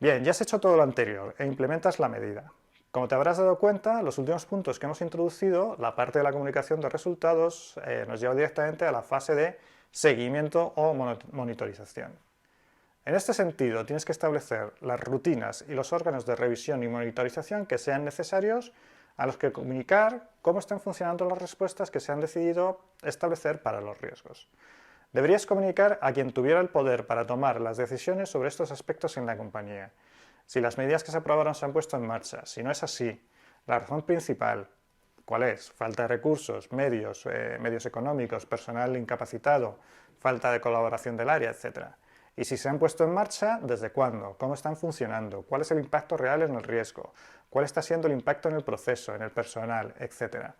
Bien, ya has hecho todo lo anterior e implementas la medida. Como te habrás dado cuenta, los últimos puntos que hemos introducido, la parte de la comunicación de resultados, nos lleva directamente a la fase de seguimiento o monitorización. En este sentido, tienes que establecer las rutinas y los órganos de revisión y monitorización que sean necesarios a los que comunicar cómo están funcionando las respuestas que se han decidido establecer para los riesgos. Deberías comunicar a quien tuviera el poder para tomar las decisiones sobre estos aspectos en la compañía. Si las medidas que se aprobaron se han puesto en marcha, si no es así, la razón principal, ¿cuál es? Falta de recursos, medios económicos, personal incapacitado, falta de colaboración del área, etc. Y si se han puesto en marcha, ¿desde cuándo? ¿Cómo están funcionando? ¿Cuál es el impacto real en el riesgo? ¿Cuál está siendo el impacto en el proceso, en el personal, etcétera?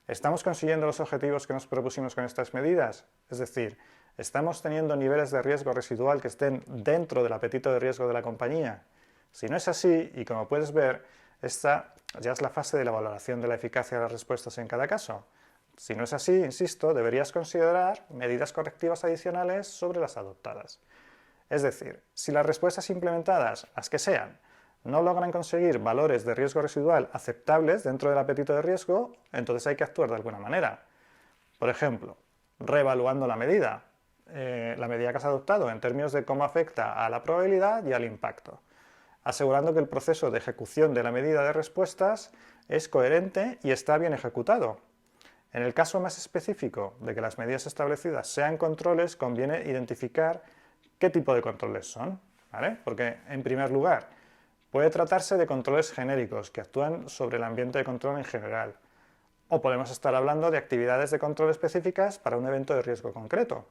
¿Estamos consiguiendo los objetivos que nos propusimos con estas medidas? Es decir, ¿estamos teniendo niveles de riesgo residual que estén dentro del apetito de riesgo de la compañía? Si no es así, y como puedes ver, esta ya es la fase de la valoración de la eficacia de las respuestas en cada caso. Si no es así, insisto, deberías considerar medidas correctivas adicionales sobre las adoptadas. Es decir, si las respuestas implementadas, las que sean, no logran conseguir valores de riesgo residual aceptables dentro del apetito de riesgo, entonces hay que actuar de alguna manera. Por ejemplo, reevaluando la medida que has adoptado en términos de cómo afecta a la probabilidad y al impacto, asegurando que el proceso de ejecución de la medida de respuestas es coherente y está bien ejecutado. En el caso más específico de que las medidas establecidas sean controles, conviene identificar qué tipo de controles son, ¿vale? Porque, en primer lugar, puede tratarse de controles genéricos que actúan sobre el ambiente de control en general, o podemos estar hablando de actividades de control específicas para un evento de riesgo concreto.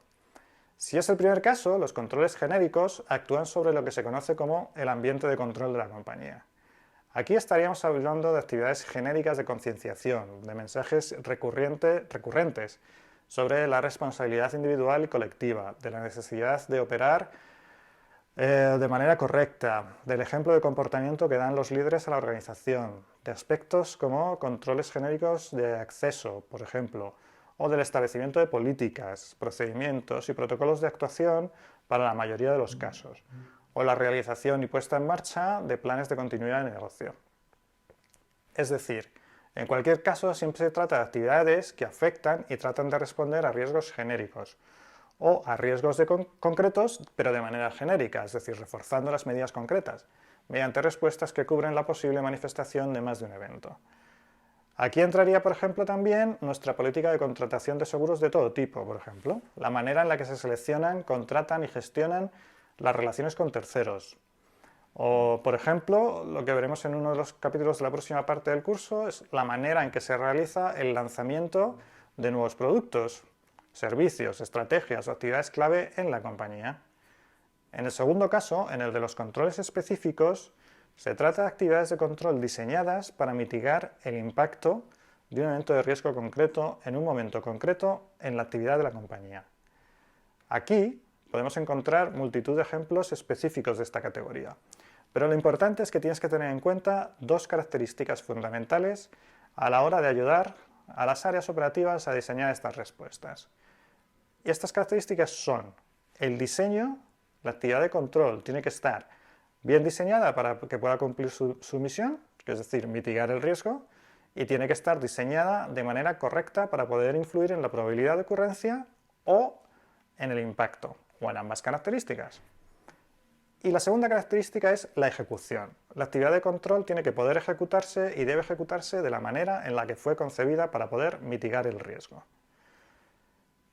Si es el primer caso, los controles genéricos actúan sobre lo que se conoce como el ambiente de control de la compañía. Aquí estaríamos hablando de actividades genéricas de concienciación, de mensajes recurrentes sobre la responsabilidad individual y colectiva, de la necesidad de operar de manera correcta, del ejemplo de comportamiento que dan los líderes a la organización, de aspectos como controles genéricos de acceso, por ejemplo, o del establecimiento de políticas, procedimientos y protocolos de actuación para la mayoría de los casos, o la realización y puesta en marcha de planes de continuidad de negocio. Es decir, en cualquier caso siempre se trata de actividades que afectan y tratan de responder a riesgos genéricos, o a riesgos concretos, pero de manera genérica, es decir, reforzando las medidas concretas, mediante respuestas que cubren la posible manifestación de más de un evento. Aquí entraría, por ejemplo, también nuestra política de contratación de seguros de todo tipo, por ejemplo, la manera en la que se seleccionan, contratan y gestionan las relaciones con terceros. O, por ejemplo, lo que veremos en uno de los capítulos de la próxima parte del curso es la manera en que se realiza el lanzamiento de nuevos productos, servicios, estrategias o actividades clave en la compañía. En el segundo caso, en el de los controles específicos, se trata de actividades de control diseñadas para mitigar el impacto de un evento de riesgo concreto en un momento concreto en la actividad de la compañía. Aquí podemos encontrar multitud de ejemplos específicos de esta categoría, pero lo importante es que tienes que tener en cuenta dos características fundamentales a la hora de ayudar a las áreas operativas a diseñar estas respuestas. Y estas características son el diseño, la actividad de control tiene que estar bien diseñada para que pueda cumplir su misión, que es decir, mitigar el riesgo, y tiene que estar diseñada de manera correcta para poder influir en la probabilidad de ocurrencia o en el impacto, o en ambas características. Y la segunda característica es la ejecución. La actividad de control tiene que poder ejecutarse y debe ejecutarse de la manera en la que fue concebida para poder mitigar el riesgo.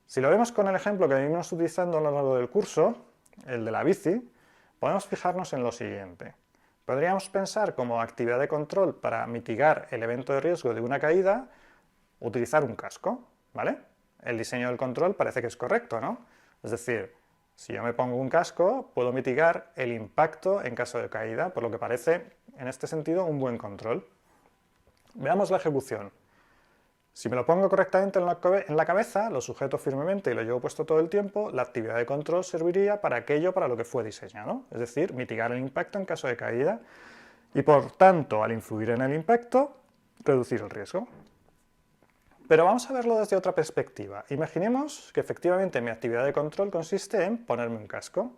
Si lo vemos con el ejemplo que venimos utilizando a lo largo del curso, el de la bici, podemos fijarnos en lo siguiente. Podríamos pensar como actividad de control para mitigar el evento de riesgo de una caída, utilizar un casco, ¿vale? El diseño del control parece que es correcto, ¿no? Es decir, si yo me pongo un casco, puedo mitigar el impacto en caso de caída, por lo que parece, en este sentido, un buen control. Veamos la ejecución. Si me lo pongo correctamente en la cabeza, lo sujeto firmemente y lo llevo puesto todo el tiempo, la actividad de control serviría para aquello para lo que fue diseñado, es decir, mitigar el impacto en caso de caída y, por tanto, al influir en el impacto, reducir el riesgo. Pero vamos a verlo desde otra perspectiva. Imaginemos que efectivamente mi actividad de control consiste en ponerme un casco.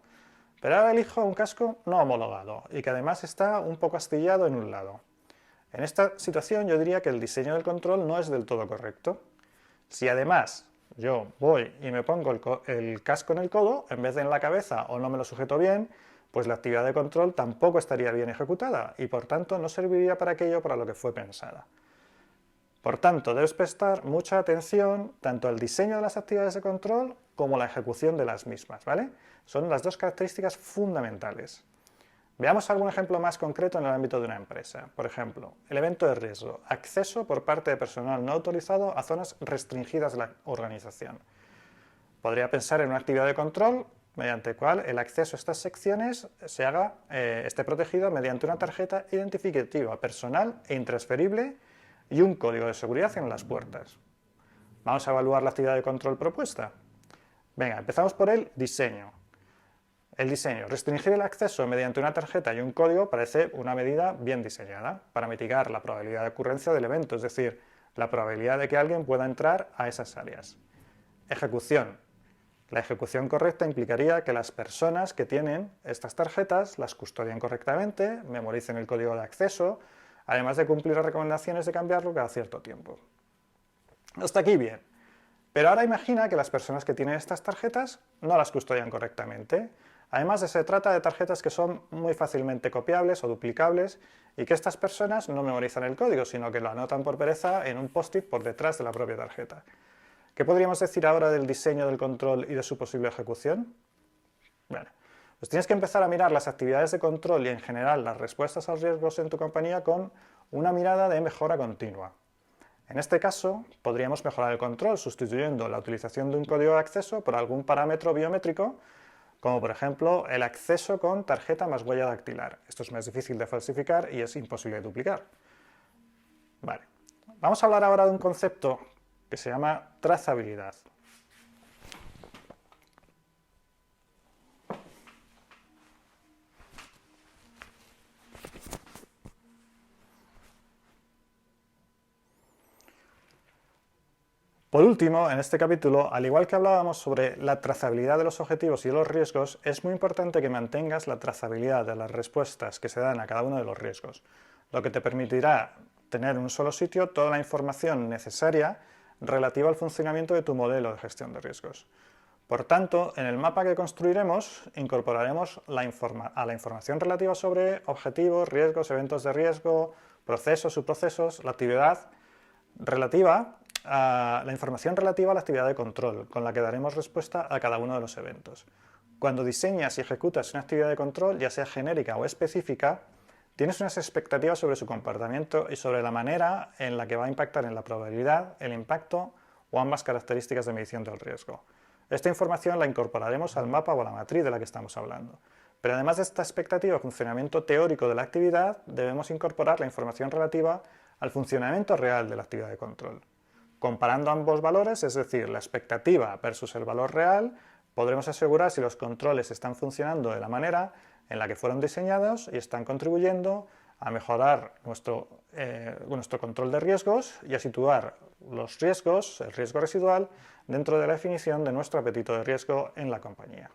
Pero ahora elijo un casco no homologado y que además está un poco astillado en un lado. En esta situación yo diría que el diseño del control no es del todo correcto. Si además yo voy y me pongo el casco en el codo en vez de en la cabeza o no me lo sujeto bien, pues la actividad de control tampoco estaría bien ejecutada y por tanto no serviría para aquello para lo que fue pensada. Por tanto, debes prestar mucha atención tanto al diseño de las actividades de control como a la ejecución de las mismas, ¿vale? Son las dos características fundamentales. Veamos algún ejemplo más concreto en el ámbito de una empresa. Por ejemplo, el evento de riesgo, acceso por parte de personal no autorizado a zonas restringidas de la organización. Podría pensar en una actividad de control mediante cual el acceso a estas secciones esté protegido mediante una tarjeta identificativa personal e intransferible y un código de seguridad en las puertas. Vamos a evaluar la actividad de control propuesta. Venga, empezamos por el diseño. El diseño. Restringir el acceso mediante una tarjeta y un código parece una medida bien diseñada para mitigar la probabilidad de ocurrencia del evento, es decir, la probabilidad de que alguien pueda entrar a esas áreas. Ejecución. La ejecución correcta implicaría que las personas que tienen estas tarjetas las custodien correctamente, memoricen el código de acceso, además de cumplir las recomendaciones de cambiarlo cada cierto tiempo. Hasta aquí bien. Pero ahora imagina que las personas que tienen estas tarjetas no las custodian correctamente. Además, se trata de tarjetas que son muy fácilmente copiables o duplicables y que estas personas no memorizan el código, sino que lo anotan por pereza en un post-it por detrás de la propia tarjeta. ¿Qué podríamos decir ahora del diseño del control y de su posible ejecución? Bueno, pues tienes que empezar a mirar las actividades de control y en general las respuestas a los riesgos en tu compañía con una mirada de mejora continua. En este caso, podríamos mejorar el control sustituyendo la utilización de un código de acceso por algún parámetro biométrico, como por ejemplo el acceso con tarjeta más huella dactilar. Esto es más difícil de falsificar y es imposible de duplicar. Vale. Vamos a hablar ahora de un concepto que se llama trazabilidad. Por último, en este capítulo, al igual que hablábamos sobre la trazabilidad de los objetivos y de los riesgos, es muy importante que mantengas la trazabilidad de las respuestas que se dan a cada uno de los riesgos, lo que te permitirá tener en un solo sitio toda la información necesaria relativa al funcionamiento de tu modelo de gestión de riesgos. Por tanto, en el mapa que construiremos, incorporaremos a la información relativa sobre objetivos, riesgos, eventos de riesgo, procesos, subprocesos, la información relativa a la actividad de control, con la que daremos respuesta a cada uno de los eventos. Cuando diseñas y ejecutas una actividad de control, ya sea genérica o específica, tienes unas expectativas sobre su comportamiento y sobre la manera en la que va a impactar en la probabilidad, el impacto o ambas características de medición del riesgo. Esta información la incorporaremos al mapa o a la matriz de la que estamos hablando. Pero además de esta expectativa o funcionamiento teórico de la actividad, debemos incorporar la información relativa al funcionamiento real de la actividad de control. Comparando ambos valores, es decir, la expectativa versus el valor real, podremos asegurar si los controles están funcionando de la manera en la que fueron diseñados y están contribuyendo a mejorar nuestro control de riesgos y a situar los riesgos, el riesgo residual, dentro de la definición de nuestro apetito de riesgo en la compañía.